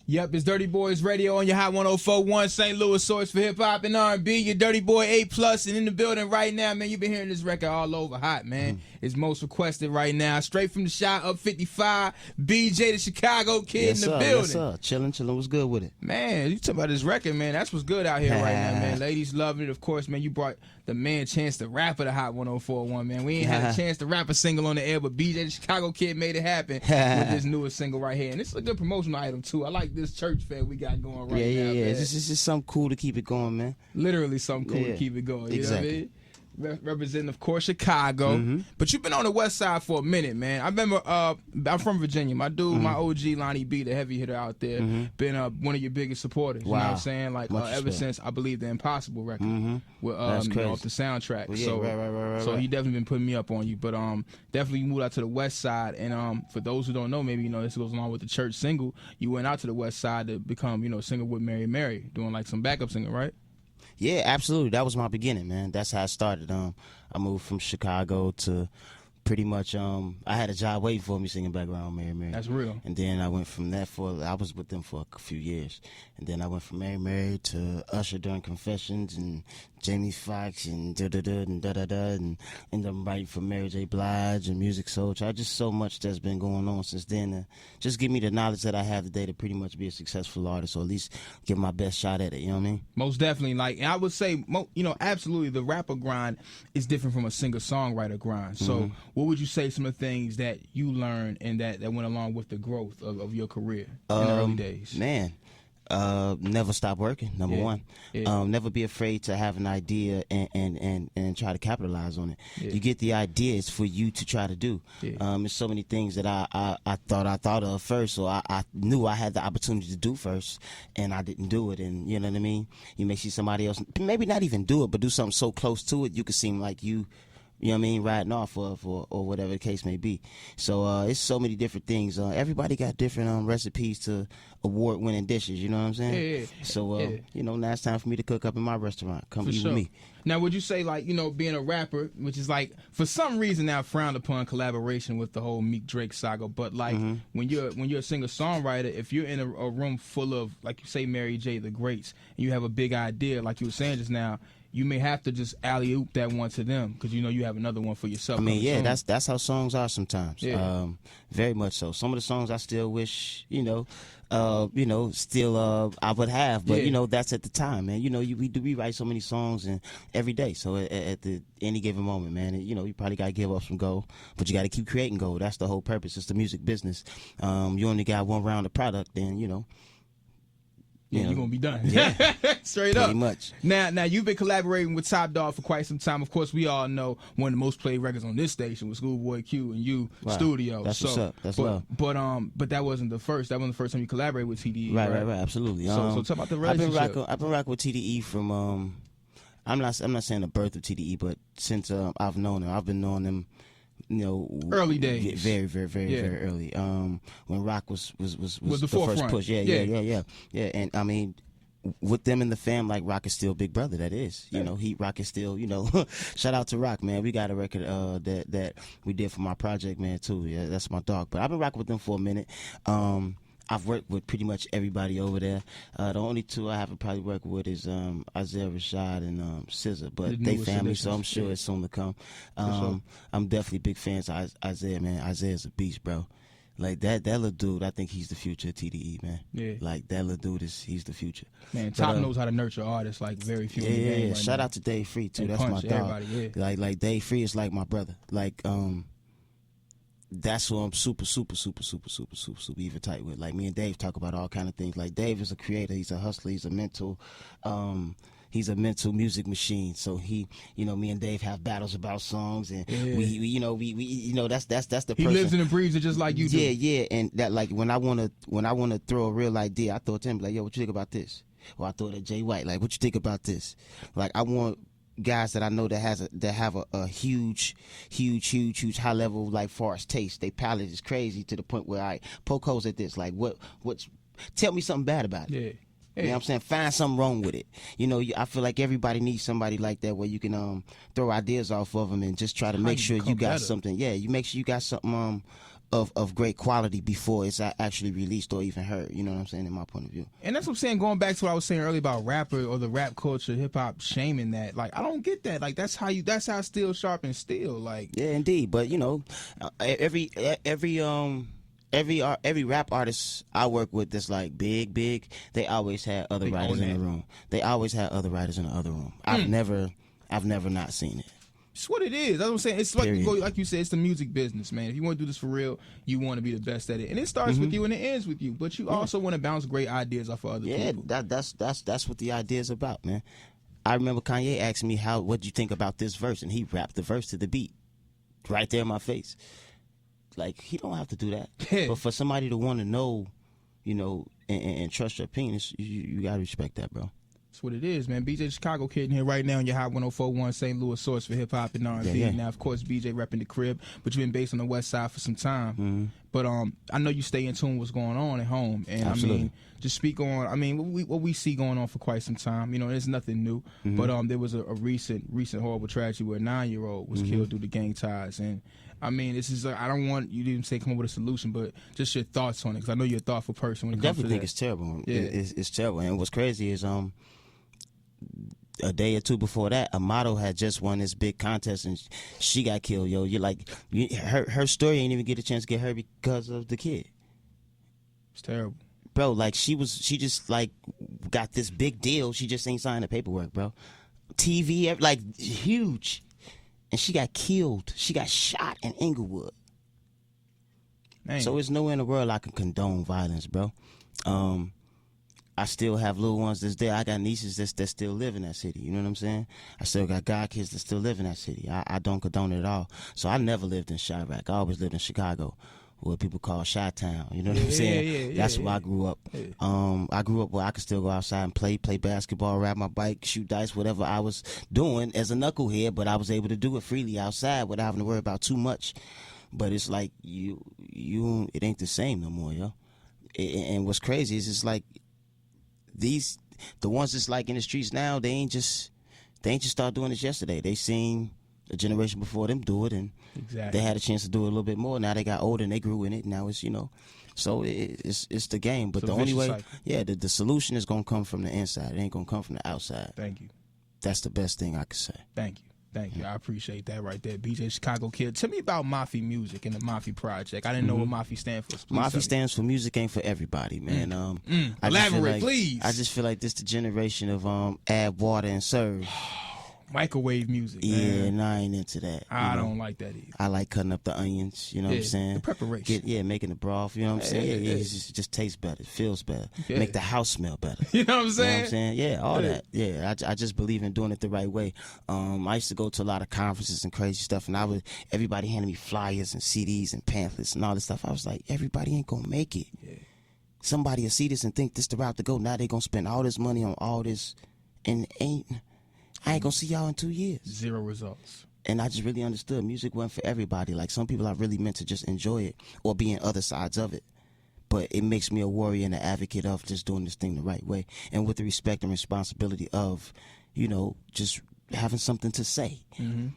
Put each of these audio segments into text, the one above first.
Yep, it's Dirty Boys Radio on your Hot 104.1, St. Louis source for hip hop and R&B. Your Dirty Boy A+ and in the building right now, man. You've been hearing this record all over hot, man. It's most requested right now. Straight from the shot, up 55. BJ, the Chicago kid, in the building. Yes, sir. Chilling. What's good with it? Man, you talking about this record, man. That's what's good out here right now, man. Ladies loving it. Of course, man, you brought the man Chance the Rapper to Hot 104.1, man. We ain't had a Chance the Rapper single on the air, but BJ, the Chicago kid, made it happen with this newest single right here. And this is a good promotional item, too. I like this church fair we got going right now. Yeah. Man. It's just something cool to keep it going, man. Literally something cool to keep it going. You exactly. know what I mean? Representing, of course, Chicago. But you've been on the West Side for a minute, man. I remember, I'm from Virginia. My dude, my OG, Lonnie B, the heavy hitter out there, been one of your biggest supporters. You know what I'm saying? Like, ever since, I believe, the Impossible record. With, off the soundtrack. Well, yeah, right. So he definitely been putting me up on you. But definitely moved out to the West Side. And for those who don't know, maybe, this goes along with the church single. You went out to the West Side to become, singer with Mary, doing like some backup singing, right? Yeah, absolutely. That was my beginning, man. That's how I started. I moved from Chicago to pretty much, I had a job waiting for me singing background Mary. That's real. And then I went from that I was with them for a few years. And then I went from Mary to Usher during Confessions and Jamie Foxx and and ended up writing for Mary J. Blige and Music Soul. Just so much that's been going on since then to just give me the knowledge that I have today to pretty much be a successful artist, or at least give my best shot at it, you know what I mean? Most definitely. Like, and I would say, absolutely, the rapper grind is different from a singer-songwriter grind. So what would you say some of the things that you learned and that went along with the growth of your career in the early days? Man, never stop working, number one. Never be afraid to have an idea and try to capitalize on it. You get the idea, it's for you to try to do. There's so many things that I thought of first, so I knew I had the opportunity to do first, and I didn't do it. And you know what I mean? You may see somebody else, maybe not even do it, but do something so close to it, you could seem like you know what I mean, riding off of or whatever the case may be. So it's so many different things. Everybody got different recipes to award-winning dishes, you know what I'm saying? So, now it's time for me to cook up in my restaurant. Come eat with me. Now, would you say, like, being a rapper, which is, like, for some reason now frowned upon collaboration with the whole Meek Drake saga, but, like, when you're a singer-songwriter, if you're in a room full of, like you say, Mary J. the Greats, and you have a big idea, like you were saying just now, you may have to just alley-oop that one to them because you have another one for yourself. I mean, that's how songs are sometimes. Very much so. Some of the songs I still wish, still I would have, but that's at the time, man. We write so many songs and every day. So at any given moment, man, you probably gotta give up some gold, but you gotta keep creating gold. That's the whole purpose. It's the music business. You only got one round of product, then you're gonna be done. Yeah. Straight up. Pretty much. Now you've been collaborating with Top Dawg for quite some time. Of course, we all know one of the most played records on this station was Schoolboy Q and You Studio. That's what's up. That's love. But that wasn't the first. That wasn't the first time you collaborated with TDE. Right. Absolutely. So talk about the relationship. I've been rocking with TDE from I'm not saying the birth of TDE, but since I've known them, I've been knowing them. Early days, very early. When rock was the forefront. first push. Yeah. And I mean, with them in the fam, like Rock is still big brother. That is, Rock is still, Shout out to Rock, man. We got a record that we did for my project, man, too. Yeah, that's my dog. But I've been rocking with them for a minute. I've worked with pretty much everybody over there. The only two I haven't probably worked with is Isaiah Rashad and SZA, but they family, so I'm sure it's soon to come. I'm definitely big fans of Isaiah, man. Isaiah's a beast, bro. Like that little dude, I think he's the future of TDE, man. Yeah. Like that little dude he's the future. Man, Top knows how to nurture artists like very few. Yeah. Shout out to Dave Free too. That's my dog. Like Dave Free is like my brother. Like that's who I'm super even tight with. Like me and Dave talk about all kind of things. Like Dave is a creator, he's a hustler, he's a mental music machine. So he, me and Dave have battles about songs, and we that's the person. He lives and breathes it just like you do. Yeah, and that like when I wanna throw a real idea, I throw it to him like, yo, what you think about this? Or I throw it at Jay White, like, what you think about this? Like I want guys that I know that have a huge high level, like, far as taste. They palate is crazy to the point where I poke holes at this. Like what's tell me something bad about it. Yeah. You know what I'm saying? Find something wrong with it. I feel like everybody needs somebody like that where you can throw ideas off of them and just try to make sure you got something. Yeah, you make sure you got something of great quality before it's actually released or even heard. You know what I'm saying? In my point of view. And that's what I'm saying. Going back to what I was saying earlier about rapper or the rap culture, hip hop shaming that. Like, I don't get that. Like, that's how steel sharpens steel. Like, yeah, indeed. But you know, every rap artist I work with that's like big, they always had other writers in the room. They always had other writers in the other room. I've never not seen it. It's what it is. That's what I'm saying. It's like you said, it's the music business, man. If you want to do this for real, you want to be the best at it. And it starts with you and it ends with you. But you also want to bounce great ideas off of other people. Yeah, that's what the idea is about, man. I remember Kanye asked me, what do you think about this verse? And he rapped the verse to the beat right there in my face. Like, he don't have to do that. But for somebody to want to know, you know, and trust your opinion, you got to respect that, bro. That's what it is, man. BJ Chicago Kid in here right now on your Hot 104.1 St. Louis source for hip hop and R&B. Yeah. Now, of course, BJ repping the crib, but you've been based on the West Side for some time. But I know you stay in tune with what's going on at home, and Absolutely. I mean, just speak on. I mean, what we see going on for quite some time. You know, there's nothing new. But there was a recent horrible tragedy where a 9-year-old was killed due to gang ties, and I mean, this is I don't want you to even say come up with a solution, but just your thoughts on it, because I know you're a thoughtful person when it comes to that. I definitely think it's terrible. Yeah. It's terrible. And what's crazy is a day or two before that, a model had just won this big contest and she got killed. Yo, you're like, her story ain't even get a chance to get her because of the kid. It's terrible, bro. Like she just like got this big deal. She just ain't signed the paperwork, bro. TV, like huge, and she got killed. She got shot in Inglewood. Man. So there's nowhere in the world I can condone violence, bro. I still have little ones that's there. I got nieces that still live in that city. You know what I'm saying? I still got godkids that still live in that city. I don't condone it at all. So I never lived in Chirac. I always lived in Chicago, what people call Chi-Town. You know what I'm saying? That's where I grew up. I grew up where I could still go outside and play basketball, ride my bike, shoot dice, whatever I was doing as a knucklehead, but I was able to do it freely outside without having to worry about too much. But it's like it ain't the same no more, yo. And what's crazy is it's like the ones that's like in the streets now, they ain't just start doing this yesterday. They seen a generation before them do it, and they had a chance to do it a little bit more. Now they got older and they grew in it. Now it's so it's the game. But the only way, the solution is gonna come from the inside. It ain't gonna come from the outside. Thank you. That's the best thing I could say. Thank you. I appreciate that right there. BJ Chicago Kid. Tell me about Mafia Music and the Mafia Project. I didn't know what Mafia stands for. Mafia stands for Music Ain't For Everybody, man. Elaborate, please. I just feel like this the generation of add water and serve. Microwave music, man. Yeah, and I ain't into that. I don't like that either. I like cutting up the onions, you know what I'm saying? The preparation. Making the broth, you know what I'm saying? It just tastes better, it feels better. Make the house smell better. You know what I'm saying? You know what I'm saying? Yeah, all that. Yeah, I just believe in doing it the right way. I used to go to a lot of conferences and crazy stuff, and everybody handed me flyers and CDs and pamphlets and all this stuff. I was like, everybody ain't gonna make it. Yeah. Somebody will see this and think this the route to go. Now they gonna spend all this money on all this, and I ain't gonna see y'all in 2 years. 0 results. And I just really understood music wasn't for everybody. Like, some people are really meant to just enjoy it or be in other sides of it. But it makes me a warrior and an advocate of just doing this thing the right way, and with the respect and responsibility of, just having something to say.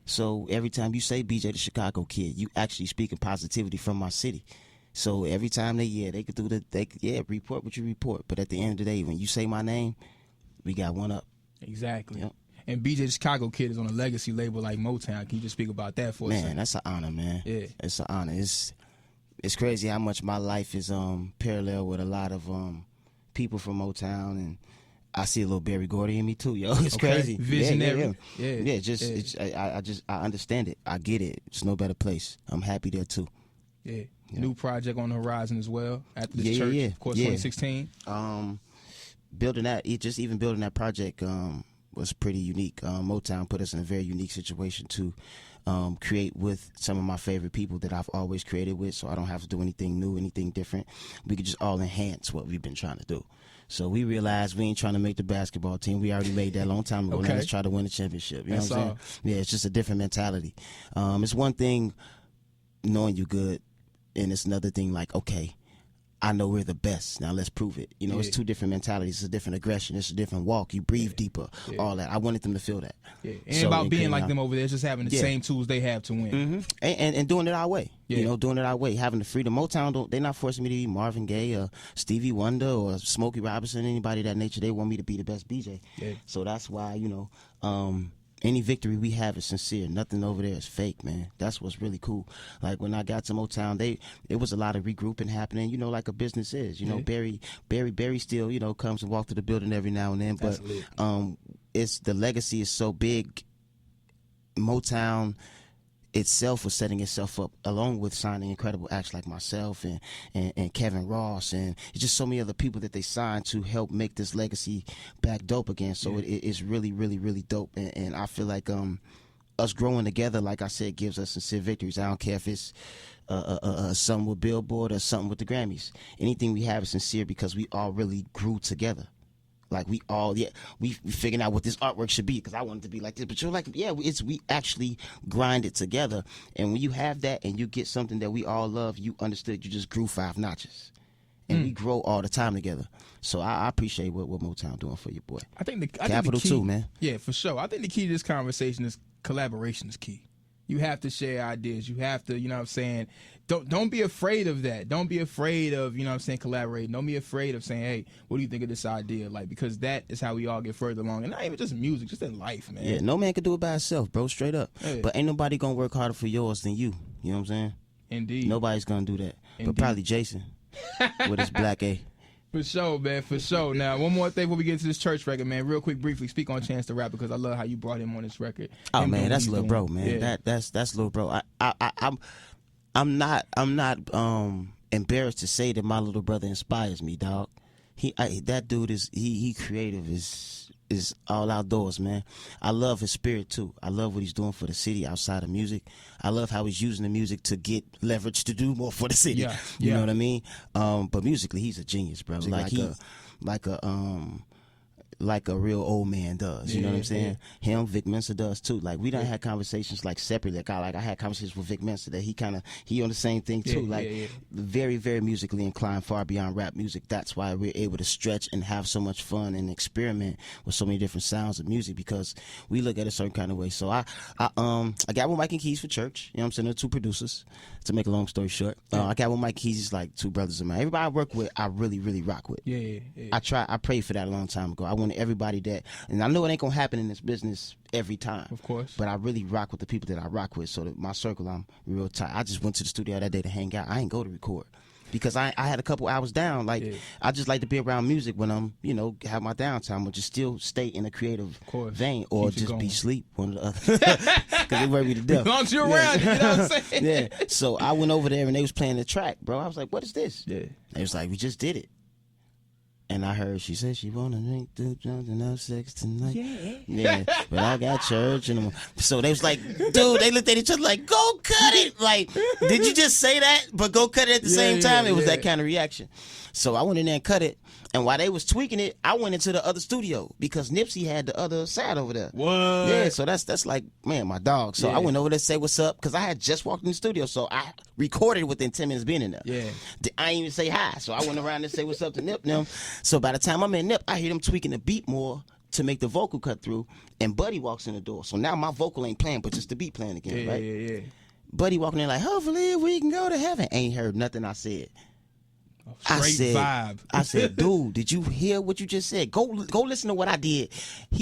So every time you say BJ the Chicago Kid, you actually speaking positivity from my city. So every time they could do report what you report. But at the end of the day, when you say my name, we got one up. Exactly. Yep. And BJ the Chicago Kid is on a legacy label like Motown. Can you just speak about that for a second? Man, that's an honor, man. Yeah. It's an honor. It's crazy how much my life is parallel with a lot of people from Motown, and I see a little Berry Gordy in me too, yo. It's crazy. Visionary. I understand it. I get it. It's no better place. I'm happy there too. Yeah. New project on the horizon as well after this church. Of course, 2016. Building that project was pretty unique. Motown put us in a very unique situation to create with some of my favorite people that I've always created with, so I don't have to do anything new, anything different. We could just all enhance what we've been trying to do. So we realized we ain't trying to make the basketball team. We already made that a long time ago. Now let's try to win the championship. You know what I'm saying? Yeah, it's just a different mentality. It's one thing knowing you good, and it's another thing like, okay, I know we're the best. Now let's prove it. You know, it's two different mentalities. It's a different aggression. It's a different walk. You breathe deeper. All that. I wanted them to feel that. Yeah, and about being like them over there, just having the same tools they have to win. And doing it our way. You know, doing it our way. Having the freedom. Motown, they're not forcing me to be Marvin Gaye or Stevie Wonder or Smokey Robinson, anybody of that nature. They want me to be the best BJ. So that's why, you know, any victory we have is sincere. Nothing over there is fake, man. That's what's really cool. Like when I got to Motown, it was a lot of regrouping happening, you know, like a business is. You know, Barry still, you know, comes and walks to the building every now and then. But it's the legacy is so big. Motown itself was setting itself up along with signing incredible acts like myself and Kevin Ross, and it's just so many other people that they signed to help make this legacy back dope again. So it's really, really, really dope. And I feel like us growing together, like I said, gives us sincere victories. I don't care if it's something with Billboard or something with the Grammys. Anything we have is sincere because we all really grew together. Like we all, we figuring out what this artwork should be because I wanted to be like this. But you're like, we actually grind it together. And when you have that and you get something that we all love, you understood you just grew 5 notches. And we grow all the time together. So I appreciate what Motown doing for you, boy. I think the Capital key, too, man. Yeah, for sure. I think the key to this conversation is collaboration is key. You have to share ideas. You have to, you know what I'm saying, don't be afraid of that. Don't be afraid of, you know what I'm saying, collaborating. Don't be afraid of saying, hey, what do you think of this idea? Like, because that is how we all get further along. And not even just music, just in life, man. Yeah, no man can do it by himself, bro, straight up. Yeah. But ain't nobody gonna work harder for yours than you. You know what I'm saying? Indeed. Nobody's gonna do that. Indeed. But probably Jason with his black A. For sure, man, for sure. Now, one more thing before we get into this church record, man. Real quick, briefly, speak on Chance the Rapper because I love how you brought him on this record. Oh man, that's little bro, man. Yeah. That's little bro. I'm not embarrassed to say that my little brother inspires me, dog. That dude is he creative is all outdoors, man. I love his spirit too. I love what he's doing for the city outside of music. I love how he's using the music to get leverage to do more for the city. You know what I mean? But musically, he's a genius, bro. Like a real old man does. You know what I'm saying? Him, Vic Mensa does too. Like we done had conversations like separately. Like I had conversations with Vic Mensa that he on the same thing too. Very, very musically inclined, far beyond rap music. That's why we're able to stretch and have so much fun and experiment with so many different sounds of music because we look at it a certain kind of way. So I got with Mike and Keys for church. You know what I'm saying? They're 2 producers. To make a long story short, I got with Mike Keys is like 2 brothers of mine. Everybody I work with, I really, really rock with. I prayed for that a long time ago. I wanted everybody that, and I know it ain't gonna happen in this business every time, of course, but I really rock with the people that I rock with. So that my circle, I'm real tight. I just went to the studio that day to hang out. I ain't go to record because I had a couple hours down. Like I just like to be around music when I'm, have my downtime, or just still stay in a creative vein, or just be sleep, one or the other. Because they worry me to death. As long as you're around, you know what I'm saying? So I went over there and they was playing the track, bro. I was like, what is this? They was like, we just did it. And I heard she said she wanna drink, do something, have sex tonight. But I got church and so they was like, dude, they looked at each other like, go cut it. Like, did you just say that? But go cut it at the same time. It was that kind of reaction. So I went in there and cut it. And while they was tweaking it, I went into the other studio because Nipsey had the other side over there. What? Yeah, so that's like, man, my dog. So I went over there to say what's up because I had just walked in the studio. So I recorded within 10 minutes being in there. I ain't even say hi. So I went around and say what's up to Nip now. So by the time I'm in Nip, I hear them tweaking the beat more to make the vocal cut through. And Buddy walks in the door. So now my vocal ain't playing, but just the beat playing again, right? Buddy walking in like, hopefully we can go to heaven. Ain't heard nothing I said. Vibe. I said, dude, did you hear what you just said? Go listen to what I did.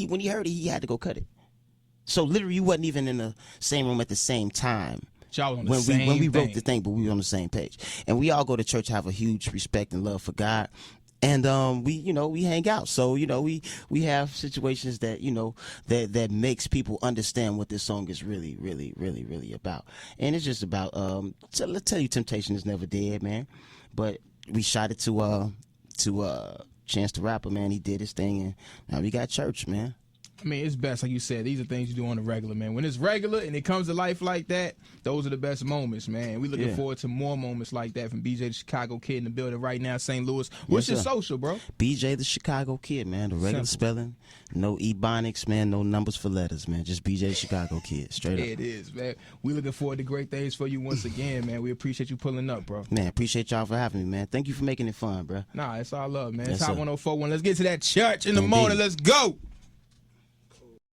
When he heard it, he had to go cut it. So literally, you wasn't even in the same room at the same time. Y'all on the when we wrote the thing, but we were on the same page. And we all go to church, have a huge respect and love for God. And we hang out. So, we have situations that, that makes people understand what this song is really, really, really, really about. And it's just about let's tell you Temptation is never dead, man. But we shot it to Chance the Rapper, man. He did his thing, and now we got church, man. I mean, it's best, like you said. These are things you do on the regular, man. When it's regular and it comes to life like that, those are the best moments, man. We looking forward to more moments like that from BJ the Chicago Kid in the building right now, St. Louis. What's your social, bro? BJ the Chicago Kid, man. The regular spelling, no ebonics, man. No numbers for letters, man. Just BJ the Chicago Kid, straight up. It is, man. We looking forward to great things for you once again, man. We appreciate you pulling up, bro. Man, appreciate y'all for having me, man. Thank you for making it fun, bro. Nah, it's all love, man. Yes, It's Hot sir. 104.1. Let's get to that church in the morning. Let's go.